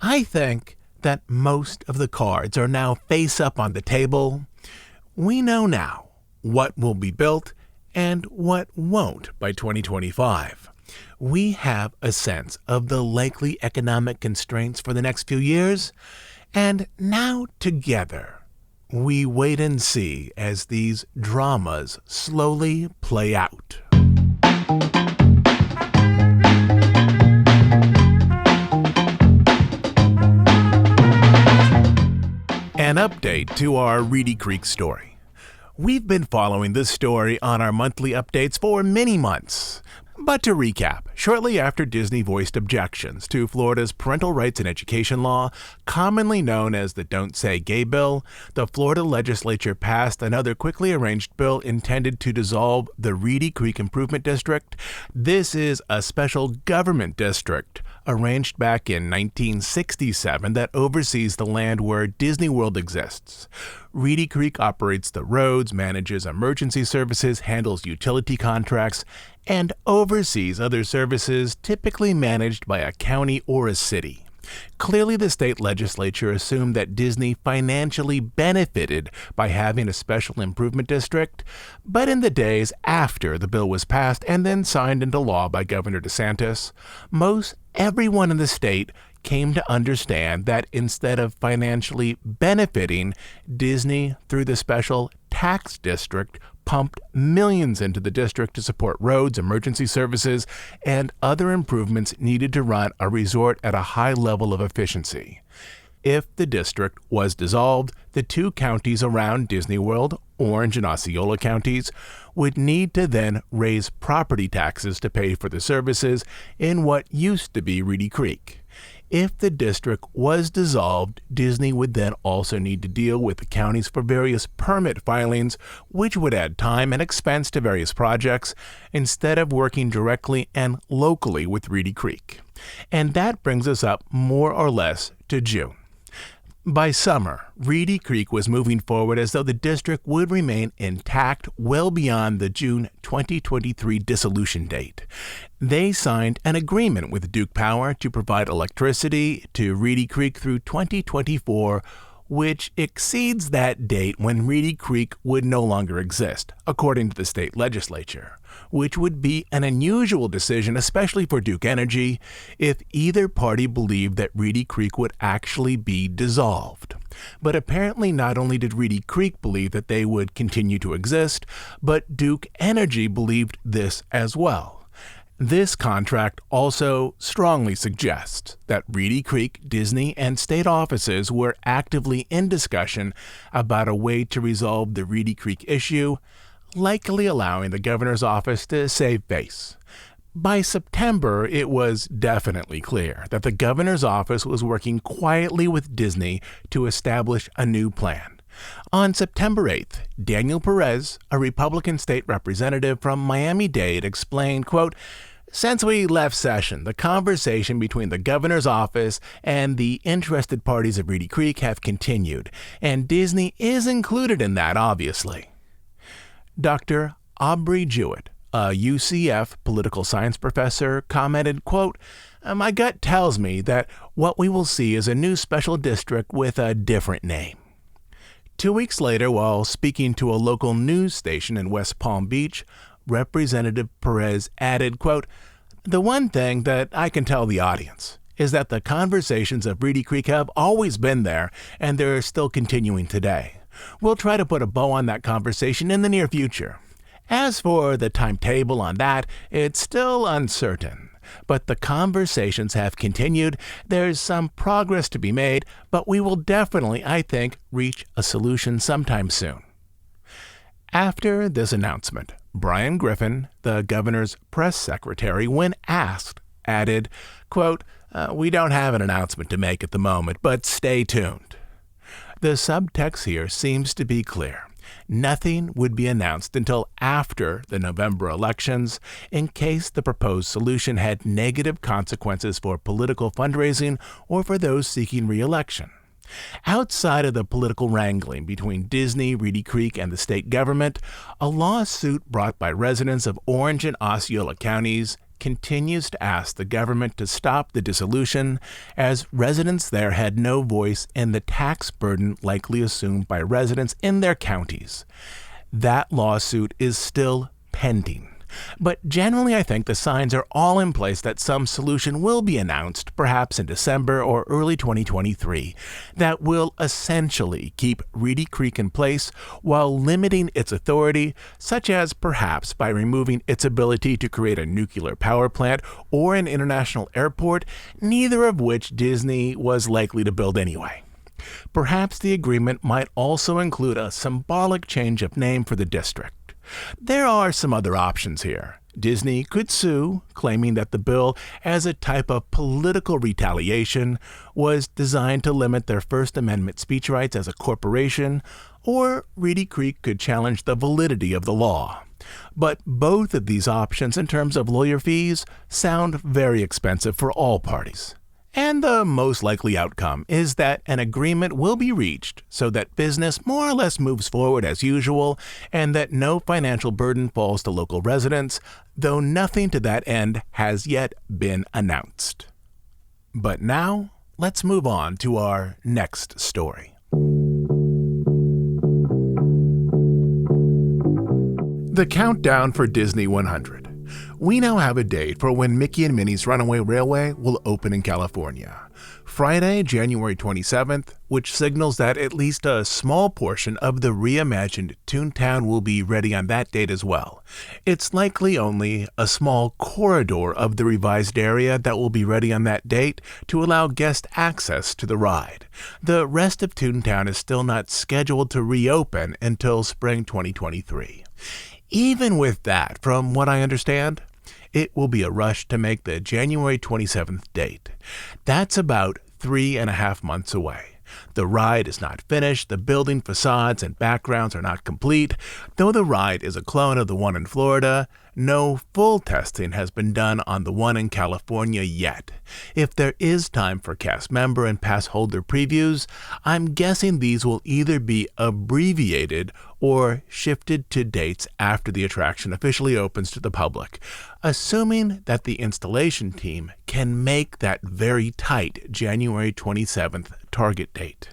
I think that most of the cards are now face up on the table. We know now what will be built and what won't by 2025. We have a sense of the likely economic constraints for the next few years, and now together we wait and see as these dramas slowly play out. An update to our Reedy Creek story. We've been following this story on our monthly updates for many months. But to recap, shortly after Disney voiced objections to Florida's parental rights and education law, commonly known as the Don't Say Gay bill, the Florida legislature passed another quickly arranged bill intended to dissolve the Reedy Creek Improvement District. This is a special government district arranged back in 1967 that oversees the land where Disney World exists. Reedy Creek operates the roads, manages emergency services, handles utility contracts, and oversees other services typically managed by a county or a city. Clearly, the state legislature assumed that Disney financially benefited by having a special improvement district, but in the days after the bill was passed and then signed into law by Governor DeSantis, most everyone in the state came to understand that instead of financially benefiting, Disney, through the special tax district, pumped millions into the district to support roads, emergency services, and other improvements needed to run a resort at a high level of efficiency. If the district was dissolved, the two counties around Disney World, Orange and Osceola counties, would need to then raise property taxes to pay for the services in what used to be Reedy Creek. If the district was dissolved, Disney would then also need to deal with the counties for various permit filings, which would add time and expense to various projects, instead of working directly and locally with Reedy Creek. And that brings us up more or less to June. By summer, Reedy Creek was moving forward as though the district would remain intact well beyond the June 2023 dissolution date. They signed an agreement with Duke Power to provide electricity to Reedy Creek through 2024, which exceeds that date when Reedy Creek would no longer exist, according to the state legislature, which would be an unusual decision, especially for Duke Energy, if either party believed that Reedy Creek would actually be dissolved. But apparently not only did Reedy Creek believe that they would continue to exist, but Duke Energy believed this as well. This contract also strongly suggests that Reedy Creek, Disney, and state offices were actively in discussion about a way to resolve the Reedy Creek issue, likely allowing the governor's office to save face. By September, it was definitely clear that the governor's office was working quietly with Disney to establish a new plan. On September 8th, Daniel Perez, a Republican state representative from Miami-Dade, explained, quote, Since we left session, the conversation between the governor's office and the interested parties of Reedy Creek have continued, and Disney is included in that, obviously. Dr. Aubrey Jewett, a UCF political science professor, commented, quote, "My gut tells me that what we will see is a new special district with a different name." 2 weeks later, while speaking to a local news station in West Palm Beach, Representative Perez added, quote, "The one thing that I can tell the audience is that the conversations of Reedy Creek have always been there, and they're still continuing today. We'll try to put a bow on that conversation in the near future. As for the timetable on that, it's still uncertain. But the conversations have continued. There's some progress to be made, but we will definitely, I think, reach a solution sometime soon." After this announcement, Brian Griffin, the governor's press secretary, when asked, added, quote, "We don't have an announcement to make at the moment, but stay tuned." The subtext here seems to be clear. Nothing would be announced until after the November elections in case the proposed solution had negative consequences for political fundraising or for those seeking re-election. Outside of the political wrangling between Disney, Reedy Creek, and the state government, a lawsuit brought by residents of Orange and Osceola counties continues to ask the government to stop the dissolution, as residents there had no voice in the tax burden likely assumed by residents in their counties. That lawsuit is still pending. But generally, I think the signs are all in place that some solution will be announced, perhaps in December or early 2023, that will essentially keep Reedy Creek in place while limiting its authority, such as perhaps by removing its ability to create a nuclear power plant or an international airport, neither of which Disney was likely to build anyway. Perhaps the agreement might also include a symbolic change of name for the district. There are some other options here. Disney could sue, claiming that the bill, as a type of political retaliation, was designed to limit their First Amendment speech rights as a corporation, or Reedy Creek could challenge the validity of the law. But both of these options, in terms of lawyer fees, sound very expensive for all parties. And the most likely outcome is that an agreement will be reached so that business more or less moves forward as usual and that no financial burden falls to local residents, though nothing to that end has yet been announced. But now, let's move on to our next story. The countdown for Disney 100. We now have a date for when Mickey and Minnie's Runaway Railway will open in California. Friday, January 27th, which signals that at least a small portion of the reimagined Toontown will be ready on that date as well. It's likely only a small corridor of the revised area that will be ready on that date to allow guest access to the ride. The rest of Toontown is still not scheduled to reopen until spring 2023. Even with that, from what I understand, it will be a rush to make the January 27th date. That's about 3.5 months away. The ride is not finished, the building facades and backgrounds are not complete. Though the ride is a clone of the one in Florida, no full testing has been done on the one in California yet. If there is time for cast member and pass holder previews, I'm guessing these will either be abbreviated or shifted to dates after the attraction officially opens to the public, assuming that the installation team can make that very tight January 27th target date.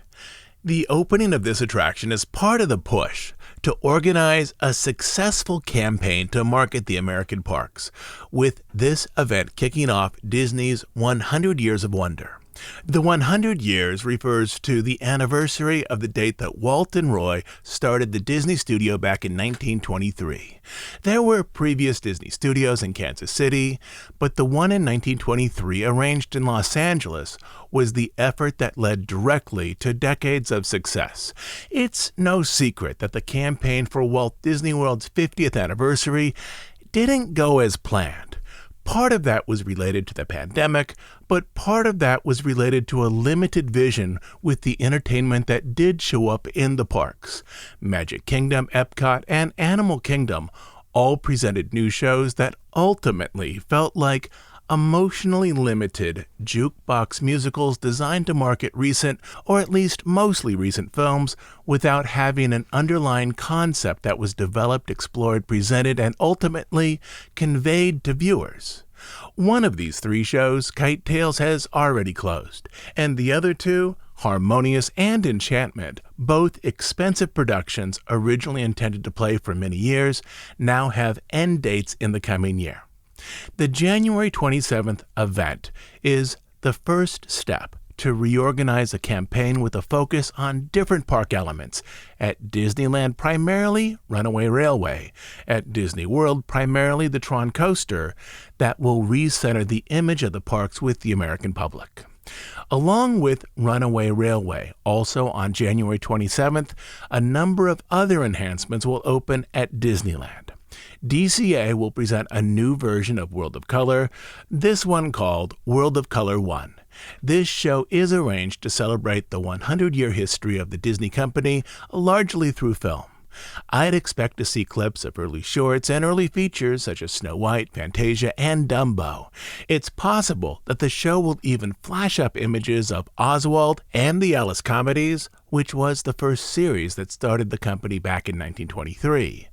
The opening of this attraction is part of the push to organize a successful campaign to market the American parks, with this event kicking off Disney's 100 Years of Wonder. The 100 years refers to the anniversary of the date that Walt and Roy started the Disney studio back in 1923. There were previous Disney studios in Kansas City, but the one in 1923, arranged in Los Angeles, was the effort that led directly to decades of success. It's no secret that the campaign for Walt Disney World's 50th anniversary didn't go as planned. Part of that was related to the pandemic, but part of that was related to a limited vision with the entertainment that did show up in the parks. Magic Kingdom, Epcot, and Animal Kingdom all presented new shows that ultimately felt like emotionally limited jukebox musicals designed to market recent, or at least mostly recent films without having an underlying concept that was developed, explored, presented, and ultimately conveyed to viewers. One of these three shows, Kite Tales, has already closed, and the other two, Harmonious and Enchantment, both expensive productions originally intended to play for many years, now have end dates in the coming year. The January 27th event is the first step to reorganize a campaign with a focus on different park elements. At Disneyland, primarily Runaway Railway. At Disney World, primarily the Tron Coaster, that will recenter the image of the parks with the American public. Along with Runaway Railway, also on January 27th, a number of other enhancements will open at Disneyland. DCA will present a new version of World of Color, this one called World of Color 1. This show is arranged to celebrate the 100-year history of the Disney Company, largely through film. I'd expect to see clips of early shorts and early features such as Snow White, Fantasia, and Dumbo. It's possible that the show will even flash up images of Oswald and the Alice Comedies, which was the first series that started the company back in 1923.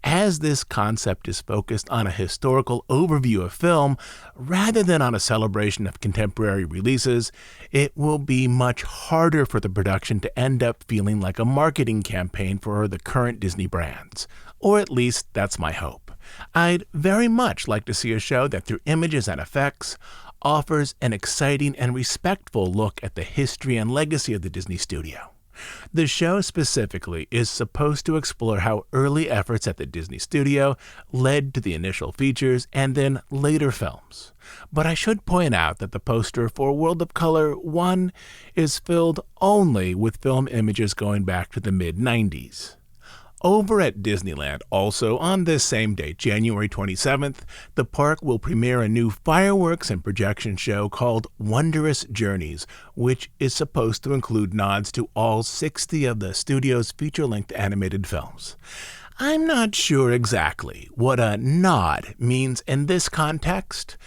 As this concept is focused on a historical overview of film rather than on a celebration of contemporary releases, it will be much harder for the production to end up feeling like a marketing campaign for the current Disney brands. Or at least that's my hope. I'd very much like to see a show that through images and effects offers an exciting and respectful look at the history and legacy of the Disney studio. The show specifically is supposed to explore how early efforts at the Disney studio led to the initial features and then later films. But I should point out that the poster for World of Color 1 is filled only with film images going back to the mid-90s. Over at Disneyland, also on this same day, January 27th, the park will premiere a new fireworks and projection show called Wondrous Journeys, which is supposed to include nods to all 60 of the studio's feature-length animated films. I'm not sure exactly what a nod means in this context,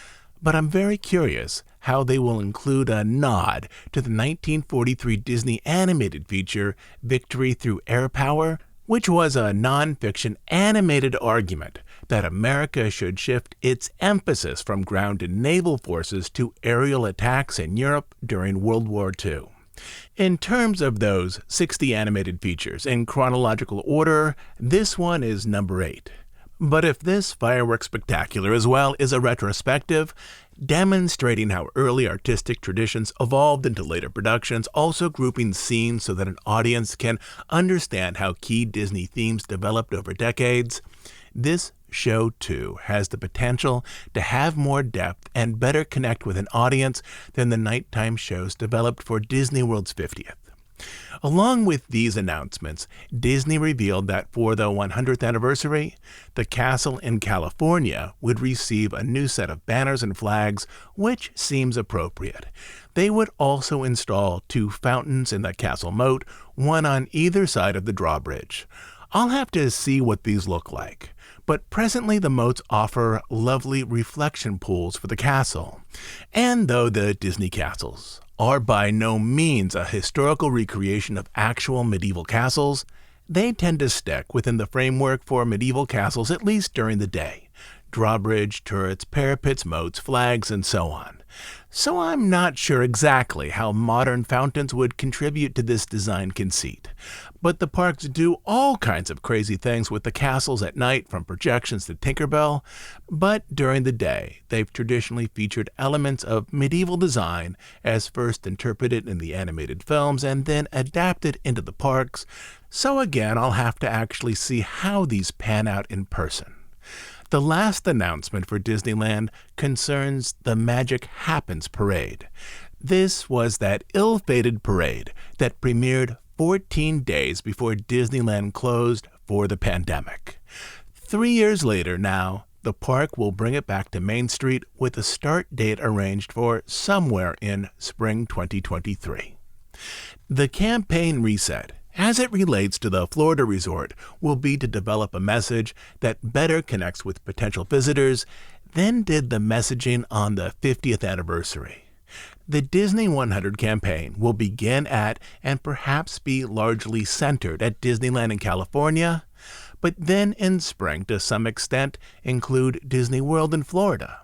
but I'm very curious how they will include a nod to the 1943 Disney animated feature Victory Through Air Power, which was a non-fiction animated argument that America should shift its emphasis from ground and naval forces to aerial attacks in Europe during World War II. In terms of those 60 animated features in chronological order, this one is number 8. But if this fireworks spectacular as well is a retrospective, demonstrating how early artistic traditions evolved into later productions, also grouping scenes so that an audience can understand how key Disney themes developed over decades, this show too has the potential to have more depth and better connect with an audience than the nighttime shows developed for Disney World's 50th. Along with these announcements, Disney revealed that for the 100th anniversary, the castle in California would receive a new set of banners and flags, which seems appropriate. They would also install 2 fountains in the castle moat, one on either side of the drawbridge. I'll have to see what these look like, but presently the moats offer lovely reflection pools for the castle. And though the Disney castles are by no means a historical recreation of actual medieval castles, they tend to stick within the framework for medieval castles at least during the day. Drawbridge, turrets, parapets, moats, flags, and so on. So I'm not sure exactly how modern fountains would contribute to this design conceit. But the parks do all kinds of crazy things with the castles at night, from projections to Tinkerbell. But during the day, they've traditionally featured elements of medieval design as first interpreted in the animated films and then adapted into the parks. So again, I'll have to actually see how these pan out in person. The last announcement for Disneyland concerns the Magic Happens Parade. This was that ill-fated parade that premiered 14 days before Disneyland closed for the pandemic. 3 years later now, the park will bring it back to Main Street with a start date arranged for somewhere in spring 2023. The campaign reset as it relates to the Florida resort will be to develop a message that better connects with potential visitors than did the messaging on the 50th anniversary. The Disney 100 campaign will begin at and perhaps be largely centered at Disneyland in California, but then in spring to some extent include Disney World in Florida.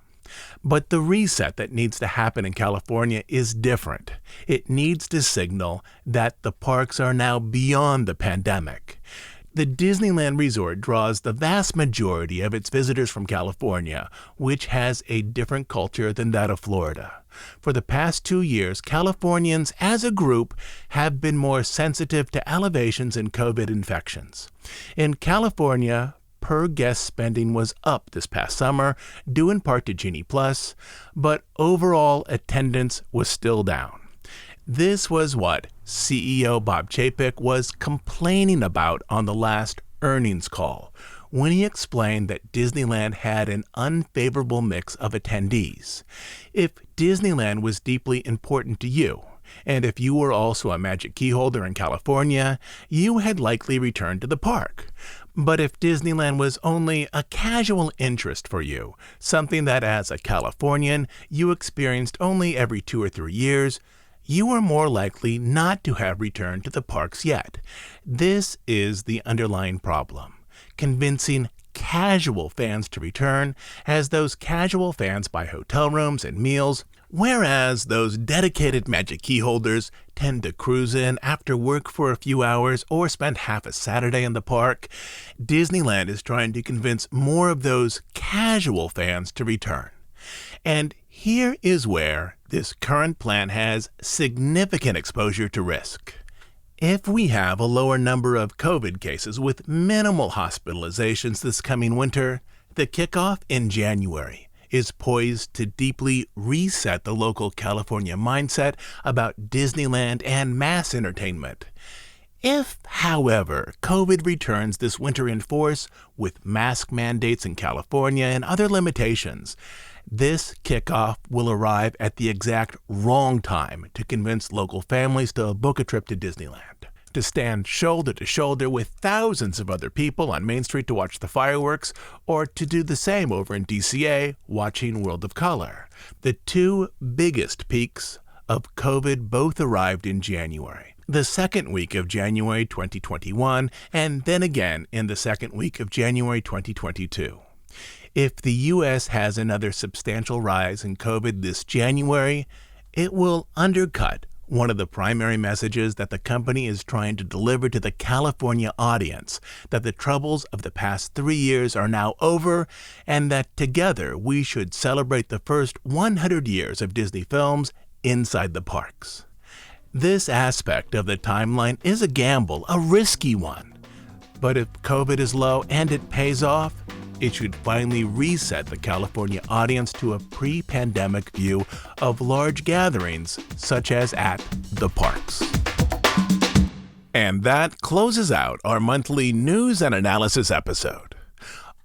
But the reset that needs to happen in California is different. It needs to signal that the parks are now beyond the pandemic. The Disneyland Resort draws the vast majority of its visitors from California, which has a different culture than that of Florida. For the past 2 years, Californians as a group have been more sensitive to elevations in COVID infections. In California, per-guest spending was up this past summer, due in part to Genie Plus, but overall attendance was still down. This was what CEO Bob Chapek was complaining about on the last earnings call, when he explained that Disneyland had an unfavorable mix of attendees. If Disneyland was deeply important to you, and if you were also a Magic Key holder in California, you had likely returned to the park. But if Disneyland was only a casual interest for you, something that as a Californian you experienced only every 2 or 3 years, you are more likely not to have returned to the parks yet. This is the underlying problem. Convincing casual fans to return, as those casual fans buy hotel rooms and meals, whereas those dedicated Magic Key holders tend to cruise in after work for a few hours or spend half a Saturday in the park. Disneyland is trying to convince more of those casual fans to return. And here is where this current plan has significant exposure to risk. If we have a lower number of COVID cases with minimal hospitalizations this coming winter, the kickoff in January is poised to deeply reset the local California mindset about Disneyland and mass entertainment. If, however, COVID returns this winter in force with mask mandates in California and other limitations, this kickoff will arrive at the exact wrong time to convince local families to book a trip to Disneyland, to stand shoulder to shoulder with thousands of other people on Main Street to watch the fireworks, or to do the same over in DCA watching World of Color. The two biggest peaks of COVID both arrived in January. The second week of January 2021, and then again in the second week of January 2022. If the U.S. has another substantial rise in COVID this January, it will undercut one of the primary messages that the company is trying to deliver to the California audience, that the troubles of the past 3 years are now over, and that together we should celebrate the first 100 years of Disney films inside the parks. This aspect of the timeline is a gamble, a risky one. But if COVID is low and it pays off, it should finally reset the California audience to a pre-pandemic view of large gatherings, such as at the parks. And that closes out our monthly news and analysis episode.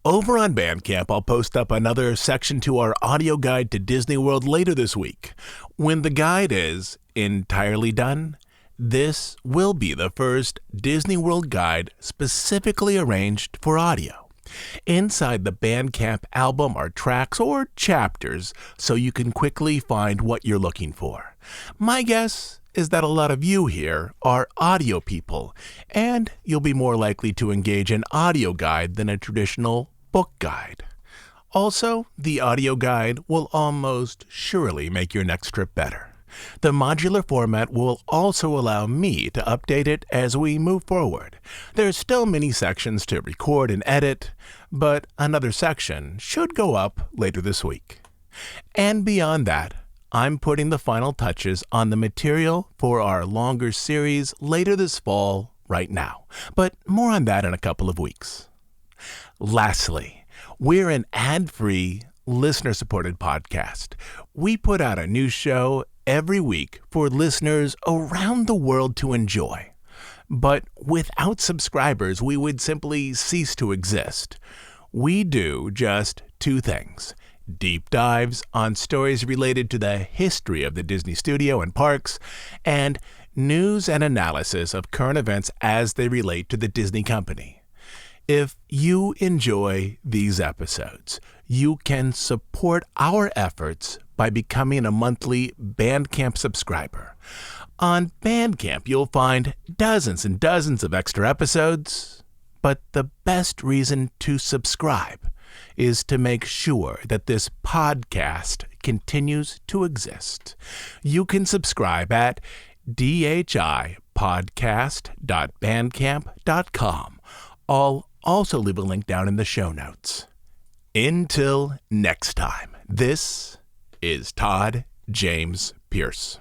Over on Bandcamp, I'll post up another section to our audio guide to Disney World later this week. When the guide is entirely done, this will be the first Disney World guide specifically arranged for audio. Inside the Bandcamp album are tracks or chapters so you can quickly find what you're looking for. My guess is that a lot of you here are audio people, and you'll be more likely to engage an audio guide than a traditional book guide. Also, the audio guide will almost surely make your next trip better. The modular format will also allow me to update it as we move forward. There's still many sections to record and edit, but another section should go up later this week. And beyond that, I'm putting the final touches on the material for our longer series later this fall right now, but more on that in a couple of weeks. Lastly, we're an ad-free, listener-supported podcast. We put out a new show every week for listeners around the world to enjoy. But without subscribers, we would simply cease to exist. We do just two things: deep dives on stories related to the history of the Disney studio and parks, and news and analysis of current events as they relate to the Disney Company. If you enjoy these episodes, you can support our efforts by becoming a monthly Bandcamp subscriber. On Bandcamp, you'll find dozens and dozens of extra episodes, but the best reason to subscribe is to make sure that this podcast continues to exist. You can subscribe at dhipodcast.bandcamp.com. I'll also leave a link down in the show notes. Until next time, this is Todd James Pierce.